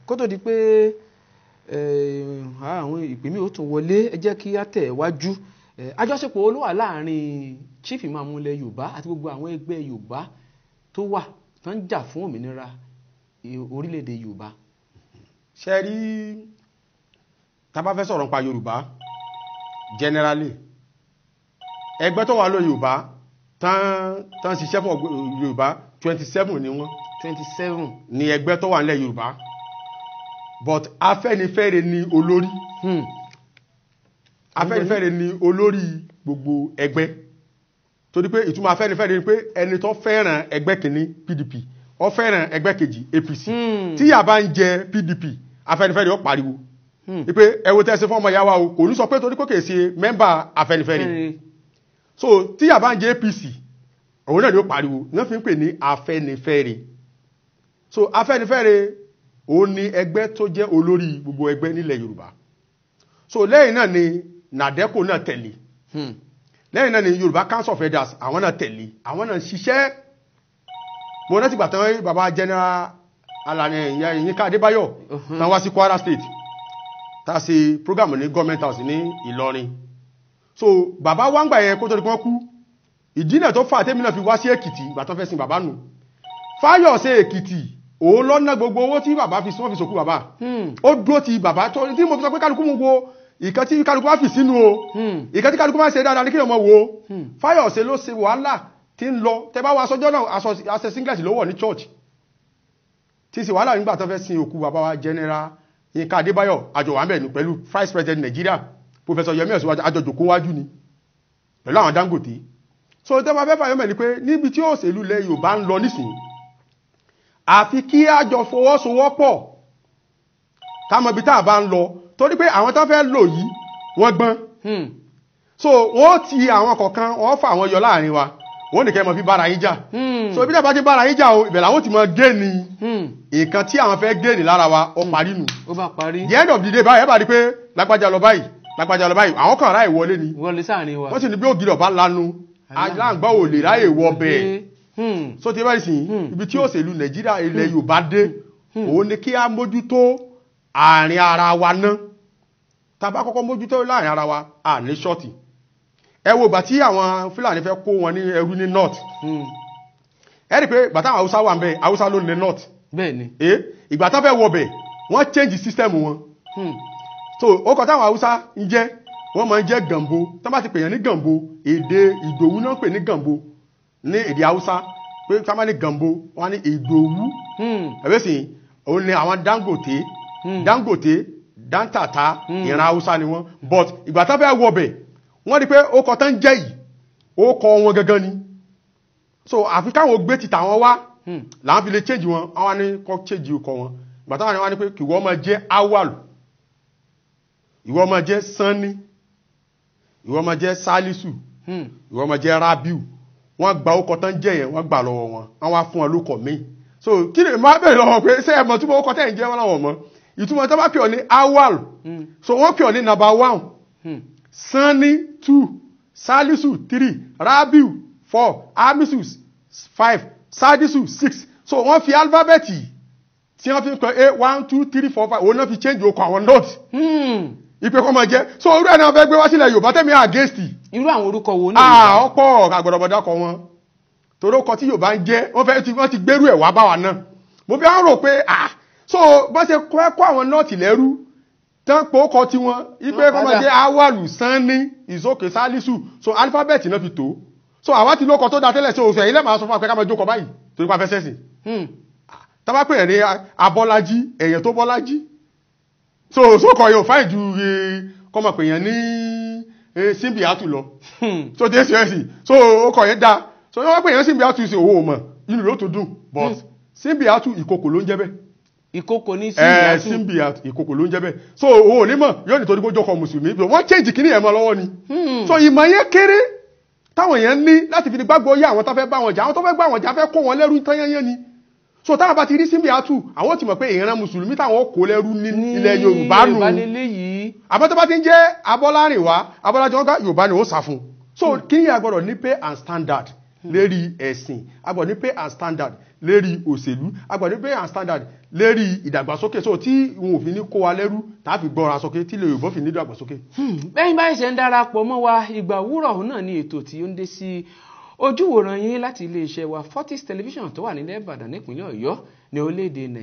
kó tó di pé àwọn ìpè mi ò tún wọlé ẹ jẹ́ kí á tẹ̀ wájú àjọṣepọ̀ olówà láàrin chief imam ilẹ̀ Yorùbá àti gbogbo àwọn ẹgbẹ́ Yorùbá tó wà tó ń jà fún òmìnira orílẹ̀-èdè Yorùbá. ṣe rí tá bá fẹ́ sọ̀rọ̀ nípa Yorùbá generally ẹgbẹ́ tó wà lọ Yorùbá tán ṣiṣẹ́ fún Yorùbá 27 ni wọ́n 27 ni ẹgbẹ́ tó wà nílẹ̀ Yorùbá but Afẹ́nifẹ́re ni olórí Afẹ́nifẹ́re ni olórí gbogbo ẹgbẹ́ torí pé ìtumọ̀ Afẹ́nifẹ́re ni pé ẹni tó fẹ́ràn ẹgbẹ́ kìíní PDP ó fẹ́ràn ẹgbẹ́ kejì APC tí yà bá ń jẹ PDP Afẹ́nifẹ́re ó pariwo wípé ẹwọ tẹ́sí fún ọmọ ìyá wa o kò ní sọ pé torí kò kèé ṣe mẹ́mbà Afẹ́nifẹ́re so tí yà bá ń jẹ APC òun náà ni ó pariwo náà fi ń pè ní Afẹ́nifẹ́re so Afẹ́nifẹ́re òun ni ẹgbẹ́ tó jẹ́ olórí gbogbo ẹgbẹ́ nílẹ̀ Yorùbá so lẹ́yìn náà ni NADECO náà tẹ̀lé lẹ́yìn náà ni Yorùbá Council of Elders àwọn náà tẹ̀lé àwọn náà ṣiṣẹ́ mo rántí gbà tán bàbá General Alani Yinka Adébáyọ̀ tán wá sí Kwara State tá ṣe program ní Government House ní Ìlọrin so bàbá wá ń gbà yẹn kó tó di pọ́n kú ìdí náà tó fà tẹ́mi náà fi wá sí Èkìtì ìgbà tó fẹ́ sin bàbá nù Fáyọ̀ṣe Èkìtì òun lọ́nà gbogbo owó tí bàbá fi sún fi sòkú bàbá ó dúró ti bàbá tó tí mo fi sọ pé kálukú mú wo ìkan tí kálukú bá fi sínú o ìkan tí kálukú bá ṣe dáadáa ní kí ọmọ wo Fáyọ̀ṣe ló ṣe wàhálà tí ń lọ tẹ bá wá sọjọ́ náà aṣọ singlet ló wọ̀ ní church tí sì wàhálà nígbà tó fẹ́ sin òkú bàbá wa General Yinka Adébáyọ̀ àjọwà mẹ́nu pẹ̀lú Vice President Nigeria Professor Yemi Ọ̀ṣínbàjò àjọjòkó wájú ni pẹ̀lú àwọn Dangote so tẹ́ bá fẹ́ fàyọ́ mẹ́ ni pé níbi tí òṣèlú lẹ Yorùbá ń lọ nísìnyí àfi kí a jọ fọwọ́sowọ́pọ̀ ká mọ̀ bí tá a bá ń lọ torí pé àwọn tó fẹ́ lò yìí wọ́n gbọ́n so wọ́n ti àwọn kọ̀ọ̀kan wọ́n fà àwọn yọ láàrin wa wọ́n nìkẹ́ mọ̀ fi bára yín jà so ibi tẹ́ bá ti bára yín jà o ibẹ̀ làwọn ti mọ̀ gé ni nǹkan tí àwọn fẹ́ gé ni lára wa ó parí nù ó bá parí the end of the day báyìí ẹ bá rí pé lágbájá lọ báyìí àwọn kan ráì wọlé ni wọlé sáàrin wa wọ́n sì ní bí ògiri ọ̀bá lanu aláǹgbá ò lè ráyè wọ bẹ́ẹ̀ so ti bá rí sí ibi tí òṣèlú Nàìjíríà ilẹ̀ Yorùbá dé òun ni kí a mójútó àárín ara wa ná tá bá kọ́kọ́ mójútó láàrin ara wa à ní ṣọ́ọ̀tì ẹ wo ìgbà tí àwọn Fúlàní fẹ́ kó wọn ní ẹrú ní north ẹ rí pé ìgbà táwọn Haúsá wà ń bẹ Haúsá ló ní north bẹ́ẹ̀ni ìgbà tó fẹ́ wọbẹ̀ wọ́n change system wọn so ó kọ táwọn Haúsá ń jẹ́ wọ́n máa ń jẹ́ Gàmbó tó bá ti pèèyàn ní Gàmbó èdè Ìdòwú náà pè ní Gàmbó ní èdè Haúsá pé tá bá ní Gàmbó wọ́n ní Ìdòwú ẹ̀bẹ́ sì òun ni àwọn Dangote Dantata ìran Haúsá ni wọ́n but ìgbà tó fẹ́ wọbẹ̀ wọ́n rí pé ó kọ tán jẹ́ yìí ó kọ wọn gangan ni so àfi káwọn gbé ti tàwọn wá làwọn fi lè change wọn àwọn ní kọ́ change ọkọ̀ wọn ìgbà táwọn wá ní pé kí wọ́n máa jẹ́ Awalu ìwọ máa jẹ́ Sanni ìwọ máa jẹ́ Salisu ìwọ máa jẹ́ Rabiu wọ́n gba ọkọ̀ tán jẹ́ yẹn wọ́n gbà lọ́wọ́ wọn wọ́n wá fún wọn lókọ̀ míì so kí ni máa bẹ̀rẹ̀ lọ́wọ́ pé ṣé ẹ̀mọ̀ túnbọ̀ ọkọ̀ tẹ́ ń jẹ́ wọn láwọn mọ́ ìtumọ̀ tó bá pè ọ́ ní Awalu so wọ́n pè ọ́ ní number 1 Sanni 2 Salisu 3 Rabiu 4 Hamisu 5 Sadisu 6 so wọ́n fi alifábẹ́ẹ̀tì tí wọ́n fi ń pẹ́ 1 2 3 4 5 òun náà fi change okọ̀ àwọn note ìpè kọ́ máa jẹ́ so irú ẹ̀ náà fẹ́ gbé wá sílẹ̀ Yorùbá tẹ́mi against irú àwọn orúkọ wo ní ọ̀pọ̀ àgbọ̀dọ̀bọ̀dá kọ wọn torí ọkọ̀ tí Yorùbá ń jẹ́ wọ́n ti gbérú ẹ̀ wá bá wa náà mo fi hàn rò pé so bọ́n ṣe kọ́ àwọn nọ́ọ̀tì lẹ́rú tán pé ó kọ tí wọ́n ìpè kọ́ máa jẹ́ Awalu Sanni Ìzókè Salisu so alifábẹ́ẹ̀tì náà fi tó so àwa ti lókọ tó dá tẹ́lẹ̀ so òfin ilẹ̀ máa sọ fún àpẹká máa jókòó báyìí torí pa fẹ́ sẹ́sìn tàbá pè ní Abọ́lájí èèyàn tó Bọ́lájí so sókọ̀ yóò fáì ju kọmọ̀ pèèyàn ní Simbiatu lọ so dé sí ẹ̀sì so ókọ̀ yẹn dá so wọ́n pèèyàn Simbiatu sí owó mọ̀ inú ló tó dùn but Simbiatu ìkòkò ló ń jẹ́ bẹ́ẹ̀ ìkòkò ní Simbiatu ìkòkò ló ń jẹ́ bẹ́ẹ̀ so owó onímọ̀ yóò nítorí kó jókòó mùsùlùmí wọ́n change kíní ẹ̀mọ́ lọ́wọ́ ni so ìmọ̀ yẹn kéré táwọn èèyàn ní láti fi gbàgbọ́ yá àwọn tó fẹ́ bá wọn jà àwọn tó fẹ́ gbà wọn jà fẹ́ kó wọn lẹ́rú tányányán ni so táwọn bá ti rí Simbiatu àwọn ti mọ̀ pé ìran mùsùlùmí táwọn kó lẹ́rú ní ilẹ̀ Yorùbá nù àbọ̀ tó bá ti ń jẹ́ Abọ́lárìnwá Abọ́lájí wọn ká Yorùbá ni ó sá fún so kí ni agbọ́dọ̀ ní pay and standard lérí ẹ̀sìn agbọ́dọ̀ ní pay and standard lérí òṣèlú agbàdo pay and standard lérí ìdàgbàsókè so tí wọn ò fi ní kó wa lẹ́rú tá fi gbọ́ra sókè tí ilẹ̀ Yorùbá fi ní ìdàgbàsókè. bẹ́ẹ̀ báyìí ṣe ń darapọ̀ mọ́ wa ìgbà òwúrọ̀ náà ni ètò tí ó ń dé sí ojúwòran yín láti iléeṣẹ́ wa Fortis television tó wà nílẹ̀ Ìbàdàn nípínlẹ̀ Ọ̀yọ́ ní orílẹ̀-èdè Nàìjíríà.